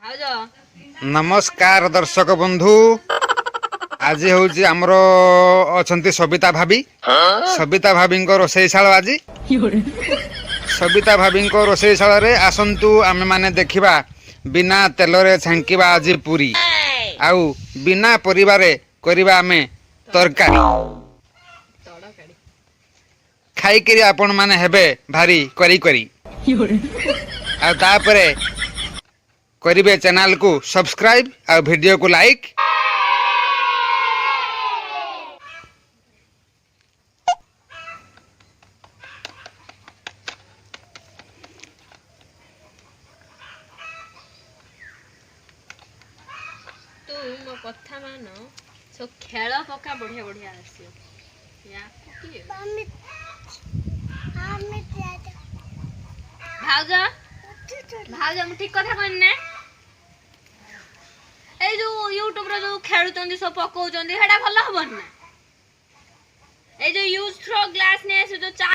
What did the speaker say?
नमस्कार दर्शक बंधु आज हूँ आमर अच्छा सबिता भाभी सबिता भाभी रोषेशाल आज सबिता भाभी रोषेशाल आसतु आमे माने देखिबा बिना तेल रे छांकिबा आज पूरी आउ बिना परिवारे करिबा आमे तरकारी खाई करी आपण माने हेबे भारी करी करी आ तापरे करिबे चैनल को सब्सक्राइब और वीडियो को लाइक। तू मो कथा मान सो खेल पका बढ़िया बढ़िया आसी भाउज भाउज मु ठीक कथा कहनी ना ए जो यूट्यूब रे जो खेलुचंदी सब पकाउचंदी हेडा भलो हबन ना ए जो यूज थ्रो ग्लास ने से जो